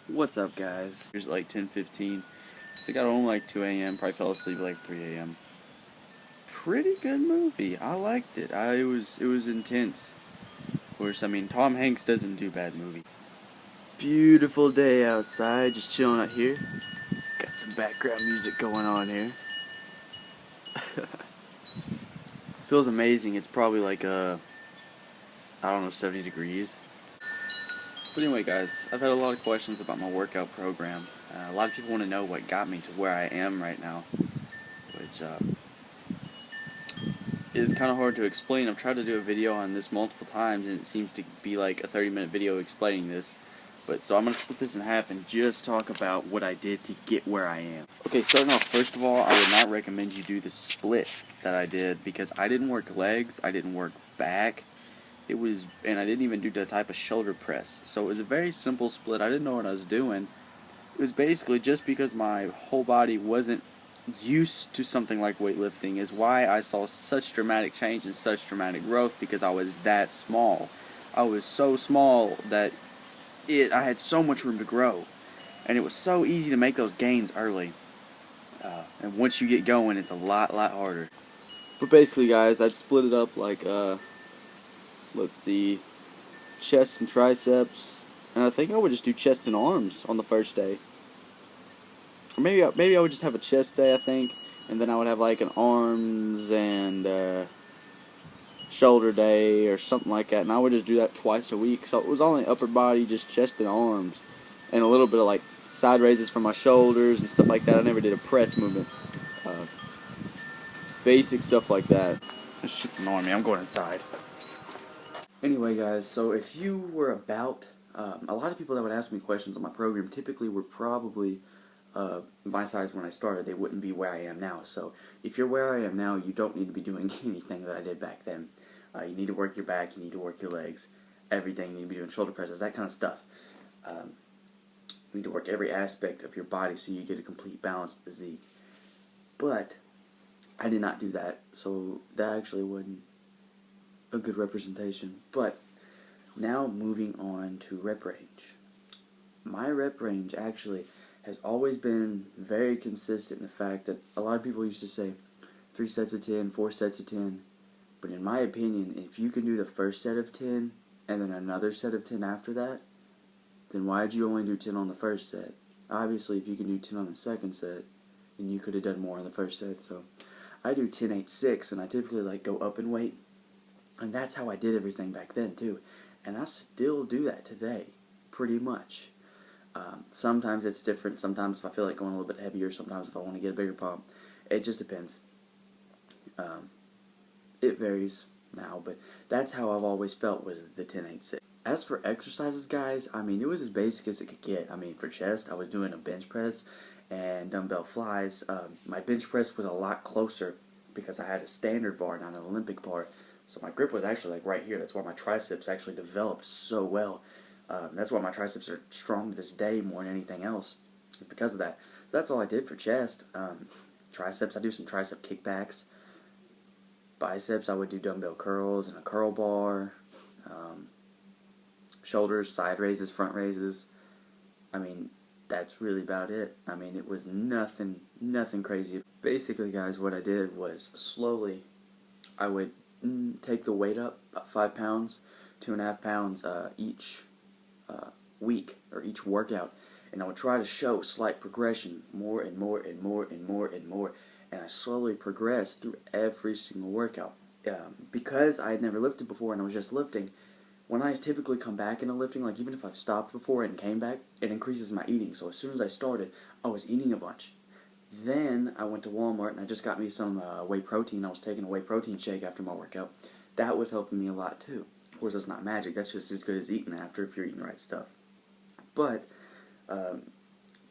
What's up, guys? Here's like 10:15. So I got home like 2 a.m. Probably fell asleep like 3 a.m. Pretty good movie. I liked it. It was intense. Of course, I mean Tom Hanks doesn't do bad movies. Beautiful day outside, just chilling out here. Got some background music going on here. Feels amazing. It's probably like I don't know, 70 degrees. But anyway, guys, I've had a lot of questions about my workout program. A lot of people want to know what got me to where I am right now, which is kind of hard to explain. I've tried to do a video on this multiple times, and it seems to be like a 30-minute video explaining this. But so I'm going to split this in half and just talk about what I did to get where I am. Okay, starting off, first of all, I would not recommend you do the split that I did because I didn't work legs, I didn't work back. And I didn't even do the type of shoulder press. So it was a very simple split. I didn't know what I was doing. It was basically just because my whole body wasn't used to something like weightlifting is why I saw such dramatic change and such dramatic growth, because I was that small. I was so small that I had so much room to grow, and it was so easy to make those gains early. And once you get going, it's a lot harder. But basically, guys, I'd split it up like let's see, chest and triceps, and I think I would just do chest and arms on the first day. Or maybe I would just have a chest day, I think, and then I would have like an arms and shoulder day or something like that, and I would just do that twice a week. So it was only upper body, just chest and arms, and a little bit of like side raises for my shoulders and stuff like that. I never did a press movement. Basic stuff like that. This shit's annoying me. I'm going inside. Anyway, guys, so if you were about, a lot of people that would ask me questions on my program typically were probably my size when I started. They wouldn't be where I am now. So if you're where I am now, you don't need to be doing anything that I did back then. You need to work your back, you need to work your legs, everything. You need to be doing shoulder presses, that kind of stuff. You need to work every aspect of your body so you get a complete balanced physique. But I did not do that, so that actually wasn't a good representation. But now moving on to rep range. My rep range actually has always been very consistent in the fact that a lot of people used to say 3 sets of 10, 4 sets of 10. But in my opinion, if you can do the first set of 10 and then another set of 10 after that, then why did you only do 10 on the first set? Obviously, if you can do 10 on the second set, then you could have done more on the first set. So I do 10, 8, 6, and I typically like go up in weight. And that's how I did everything back then too. And I still do that today, pretty much. Sometimes it's different. Sometimes if I feel like going a little bit heavier, sometimes if I want to get a bigger pump. It just depends. It varies now, but that's how I've always felt with the 10, 8, 6. As for exercises, guys, I mean, it was as basic as it could get. I mean, for chest, I was doing a bench press and dumbbell flies. My bench press was a lot closer because I had a standard bar, not an Olympic bar. So my grip was actually like right here. That's why my triceps actually developed so well. That's why my triceps are strong to this day more than anything else. It's because of that. So that's all I did for chest. Triceps, I do some tricep kickbacks. Biceps, I would do dumbbell curls and a curl bar. Shoulders, side raises, front raises. I mean, that's really about it. I mean, it was nothing crazy. Basically, guys, what I did was slowly, I would take the weight up about 5 pounds, 2.5 pounds each week or each workout, and I would try to show slight progression, more and more and more and more and more, and I slowly progressed through every single workout. Because I had never lifted before and I was just lifting, when I typically come back into lifting, like even if I've stopped before and came back, it increases my eating. So as soon as I started, I was eating a bunch. Then I went to Walmart and I just got me some whey protein. I was taking a whey protein shake after my workout. That was helping me a lot too. Of course, it's not magic. That's just as good as eating after if you're eating the right stuff. But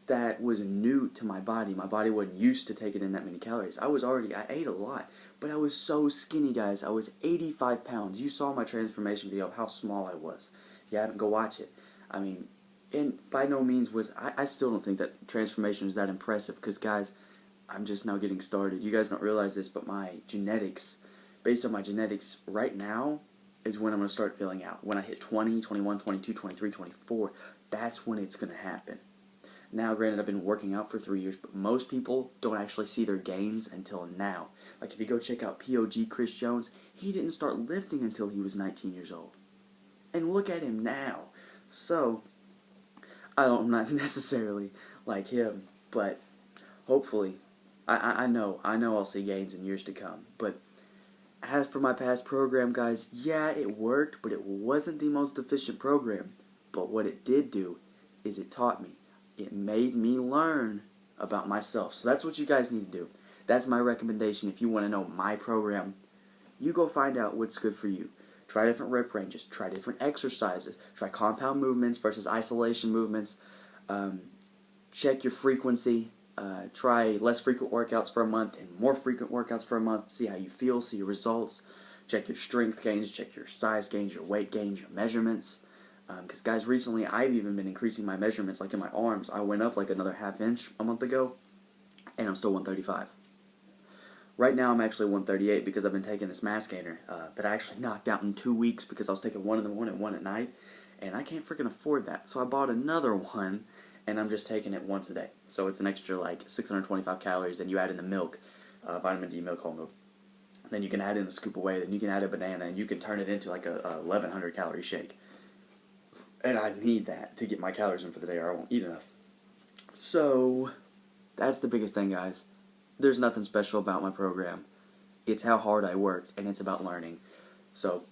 that was new to my body. My body wasn't used to taking in that many calories. I ate a lot, but I was so skinny, guys. I was 85 pounds. You saw my transformation video of how small I was. If you haven't, go watch it. I mean, and by no means I still don't think that transformation is that impressive because, guys, I'm just now getting started. You guys don't realize this, but my genetics, based on my genetics right now, is when I'm going to start filling out. When I hit 20, 21, 22, 23, 24, that's when it's going to happen. Now, granted, I've been working out for 3 years, but most people don't actually see their gains until now. Like, if you go check out POG Chris Jones, he didn't start lifting until he was 19 years old. And look at him now. So, I'm not necessarily like him, but hopefully, I know I'll see gains in years to come. But as for my past program, guys, yeah, it worked, but it wasn't the most efficient program. But what it did do is it taught me. It made me learn about myself. So that's what you guys need to do. That's my recommendation. If you want to know my program, you go find out what's good for you. Try different rep ranges. Try different exercises. Try compound movements versus isolation movements. Check your frequency. Try less frequent workouts for a month and more frequent workouts for a month. See how you feel. See your results. Check your strength gains. Check your size gains, your weight gains, your measurements. Because, guys, recently I've even been increasing my measurements, like in my arms. I went up like another ½ inch a month ago, and I'm still 135. Right now I'm actually 138 because I've been taking this mass gainer that I actually knocked out in 2 weeks because I was taking one in the morning and one at night, and I can't freaking afford that. So I bought another one, and I'm just taking it once a day. So it's an extra like 625 calories, then you add in the milk, vitamin D milk, whole milk. Then you can add in a scoop of whey, then you can add a banana, and you can turn it into like a 1,100 calorie shake. And I need that to get my calories in for the day or I won't eat enough. So, that's the biggest thing, guys. There's nothing special about my program. It's how hard I worked, and it's about learning. So,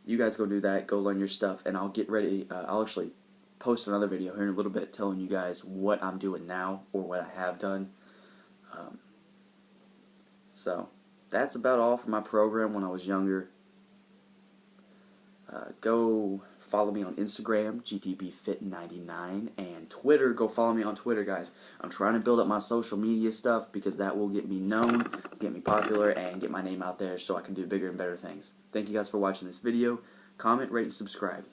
you guys go do that, go learn your stuff, and I'll get ready. I'll actually post another video here in a little bit telling you guys what I'm doing now or what I have done. So, that's about all for my program when I was younger. Go follow me on Instagram, GTBFit99, and Twitter. Go follow me on Twitter, guys. I'm trying to build up my social media stuff because that will get me known, get me popular, and get my name out there so I can do bigger and better things. Thank you guys for watching this video. Comment, rate, and subscribe.